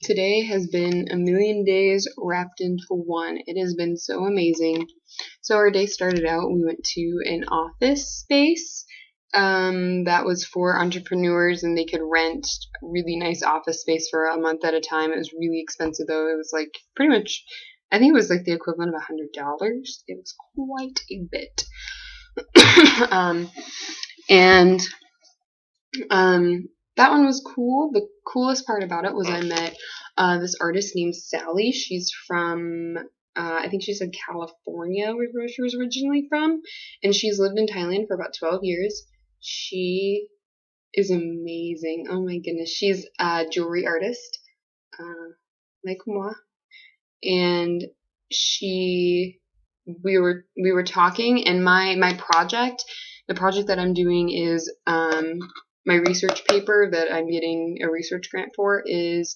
Today has been a million days wrapped into one. It has been so amazing. So our day started out, we went to an office space that was for entrepreneurs, and they could rent really nice office space for a month at a time. It was really expensive though. It was like pretty much, I think it was like the equivalent of $100. It was quite a bit. and that one was cool. The coolest part about it was I met this artist named Sally. She's from, I think she said California, where she was originally from, and she's lived in Thailand for about 12 years. She is amazing. Oh my goodness. She's a jewelry artist, like moi, and we were talking, and my project, the project that I'm doing is my research paper that I'm getting a research grant for is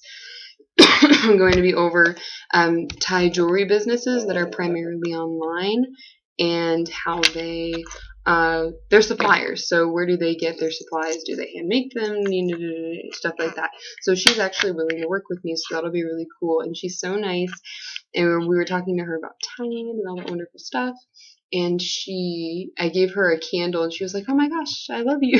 going to be over Thai jewelry businesses that are primarily online and how they're suppliers. So where do they get their supplies? Do they hand make them? Stuff like that. So she's actually willing to work with me, so that'll be really cool. And she's so nice. And we were talking to her about tying and all that wonderful stuff. And I gave her a candle, and she was like, "Oh my gosh, I love you."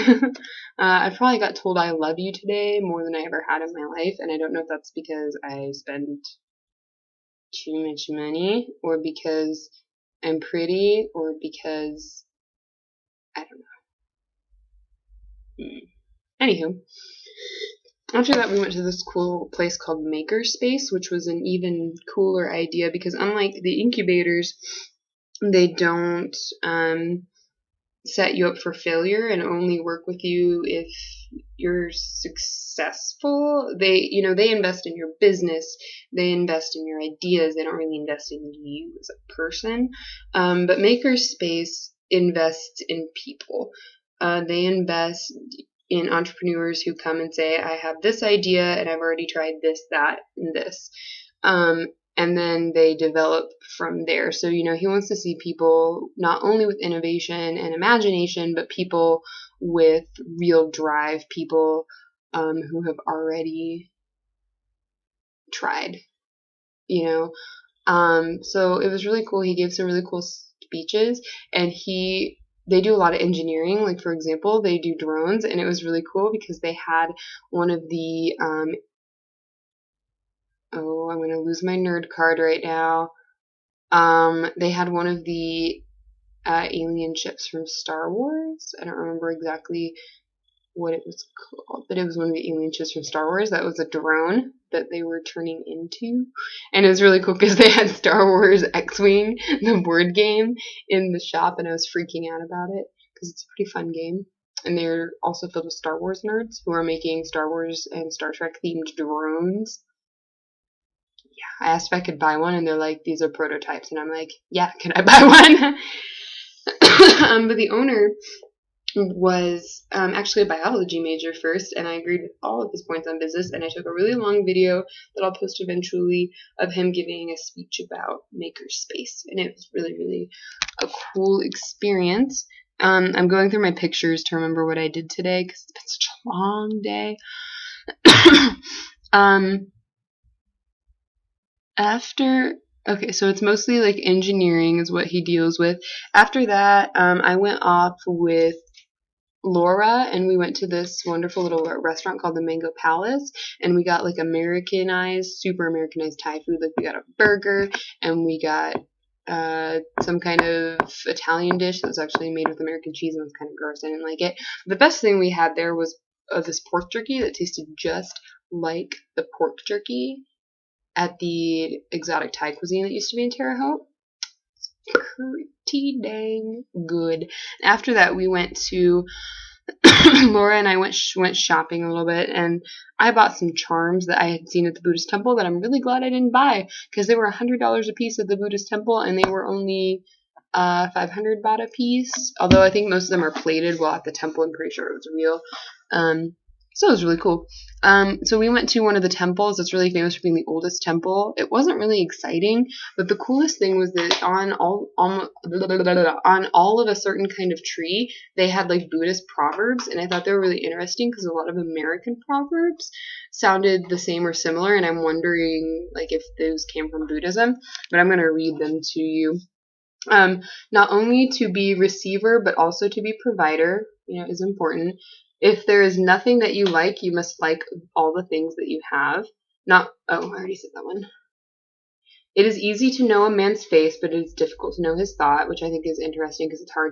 I probably got told I love you today more than I ever had in my life, and I don't know if that's because I spent too much money, or because I'm pretty, or because I don't know. Anywho, after that, we went to this cool place called Makerspace, which was an even cooler idea because unlike the incubators, they don't set you up for failure and only work with you if you're successful. They invest in your business. They invest in your ideas. They don't really invest in you as a person. But Makerspace invests in people. They invest in entrepreneurs who come and say, "I have this idea and I've already tried this, that, and this." And then they develop from there. So, he wants to see people not only with innovation and imagination, but people with real drive, people who have already tried, So it was really cool. He gave some really cool speeches, and they do a lot of engineering. Like, for example, they do drones, and it was really cool because they had one of the I'm going to lose my nerd card right now. They had one of the alien ships from Star Wars. I don't remember exactly what it was called, but it was one of the alien ships from Star Wars. That was a drone that they were turning into. And it was really cool because they had Star Wars X-Wing, the board game, in the shop, and I was freaking out about it because it's a pretty fun game. And they're also filled with Star Wars nerds who are making Star Wars and Star Trek themed drones. I asked if I could buy one, and they're like, "These are prototypes." And I'm like, "Yeah, can I buy one?" But the owner was actually a biology major first, and I agreed with all of his points on business, and I took a really long video that I'll post eventually of him giving a speech about Makerspace, and it was really, really a cool experience. I'm going through my pictures to remember what I did today, because it's been such a long day. Okay, so it's mostly like engineering is what he deals with. After that, I went off with Laura, and we went to this wonderful little restaurant called the Mango Palace, and we got like super Americanized Thai food. Like, we got a burger, and we got some kind of Italian dish that was actually made with American cheese, and it was kind of gross. I didn't like it. The best thing we had there was this pork jerky that tasted just like the pork jerky at the exotic Thai cuisine that used to be in Terre Haute. It's pretty dang good. After that, we went to Laura and I went shopping a little bit, and I bought some charms that I had seen at the Buddhist temple that I'm really glad I didn't buy, because they were $100 a piece at the Buddhist temple, and they were only 500 baht a piece. Although I think most of them are plated, while at the temple I'm pretty sure it was real. So it was really cool. So we went to one of the temples. It's really famous for being the oldest temple. It wasn't really exciting, but the coolest thing was that on all of a certain kind of tree, they had like Buddhist proverbs, and I thought they were really interesting because a lot of American proverbs sounded the same or similar, and I'm wondering like if those came from Buddhism. But I'm going to read them to you. Not only to be receiver, but also to be provider, is important. If there is nothing that you like, you must like all the things that you have. I already said that one. It is easy to know a man's face, but it is difficult to know his thought, which I think is interesting because it's hard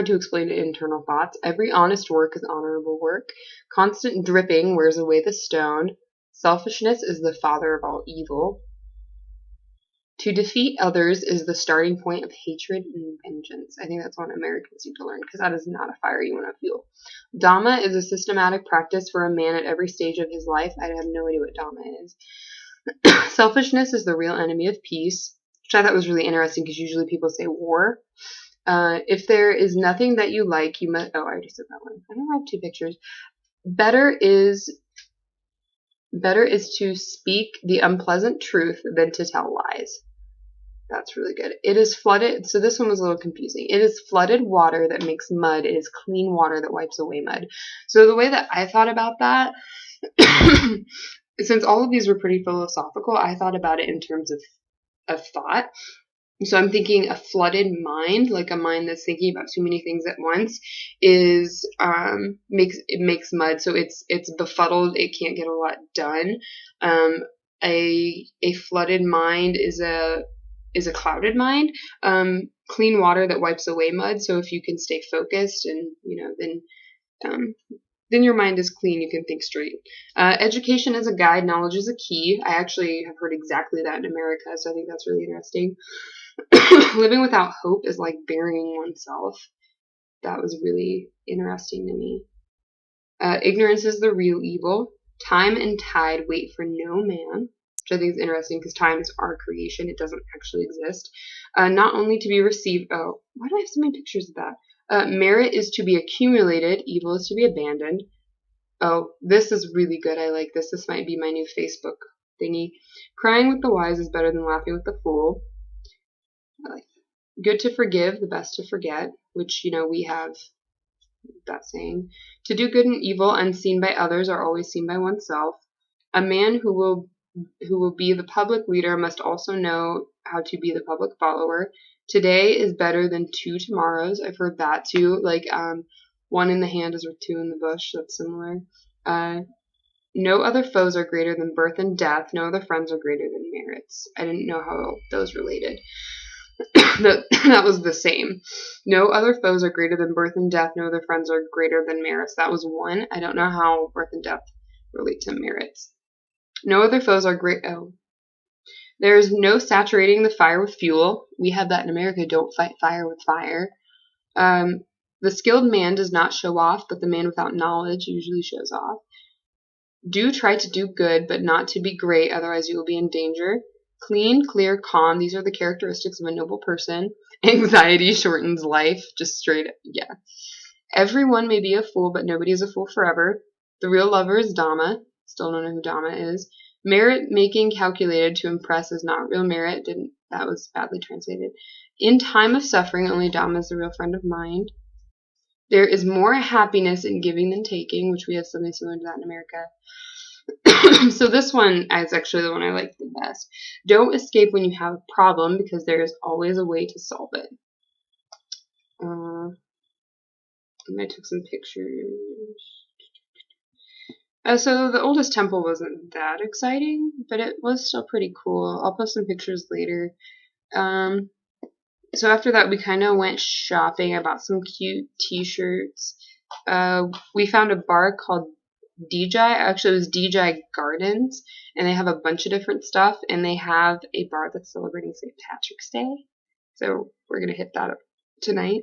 to explain internal thoughts. Every honest work is honorable work. Constant dripping wears away the stone. Selfishness is the father of all evil. To defeat others is the starting point of hatred and vengeance. I think that's what Americans need to learn because that is not a fire you want to fuel. Dhamma is a systematic practice for a man at every stage of his life. I have no idea what Dhamma is. Selfishness is the real enemy of peace, which I thought was really interesting because usually people say war. If there is nothing that you like, you must... Oh, I already said that one. I don't have two pictures. Better is to speak the unpleasant truth than to tell lies. That's really good. It is flooded. So this one was a little confusing. It is flooded water that makes mud. It is clean water that wipes away mud. So the way that I thought about that, since all of these were pretty philosophical, I thought about it in terms of thought. So I'm thinking a flooded mind, like a mind that's thinking about too many things at once, is makes mud. So it's befuddled. It can't get a lot done. A flooded mind is a clouded mind. Clean water that wipes away mud. So if you can stay focused and then your mind is clean, you can think straight. Education is a guide, knowledge is a key. I actually have heard exactly that in America, so I think that's really interesting. Living without hope is like burying oneself. That was really interesting to me. Ignorance is the real evil. Time and tide wait for no man, which I think is interesting because time is our creation. It doesn't actually exist. Not only to be received. Oh, why do I have so many pictures of that? Merit is to be accumulated. Evil is to be abandoned. Oh, this is really good. I like this. This might be my new Facebook thingy. Crying with the wise is better than laughing with the fool. I like that. Good to forgive, the best to forget, which, we have that saying. To do good and evil, unseen by others, are always seen by oneself. A man who will be the public leader must also know how to be the public follower. Today is better than 2 tomorrows. I've heard that too. Like, one in the hand is worth 2 in the bush. That's similar. No other foes are greater than birth and death. No other friends are greater than merits. I didn't know how those related. That was the same. No other foes are greater than birth and death. No other friends are greater than merits. That was 1. I don't know how birth and death relate to merits. No other foes are great. Oh. There is no saturating the fire with fuel. We have that in America. Don't fight fire with fire. The skilled man does not show off, but the man without knowledge usually shows off. Do try to do good, but not to be great, otherwise you will be in danger. Clean, clear, calm. These are the characteristics of a noble person. Anxiety shortens life. Just straight up, yeah. Everyone may be a fool, but nobody is a fool forever. The real lover is Dhamma. Still don't know who Dhamma is. Merit making calculated to impress is not real merit. That was badly translated. In time of suffering, only Dhamma is the real friend of mind. There is more happiness in giving than taking, which we have something similar to that in America. So this one is actually the one I like the best. Don't escape when you have a problem because there is always a way to solve it. And I took some pictures. So the oldest temple wasn't that exciting, but it was still pretty cool. I'll post some pictures later. So after that, we kind of went shopping. I bought some cute t-shirts. We found a bar called DJ. Actually, it was DJ Gardens, and they have a bunch of different stuff, and they have a bar that's celebrating St. Patrick's Day. So we're going to hit that up tonight.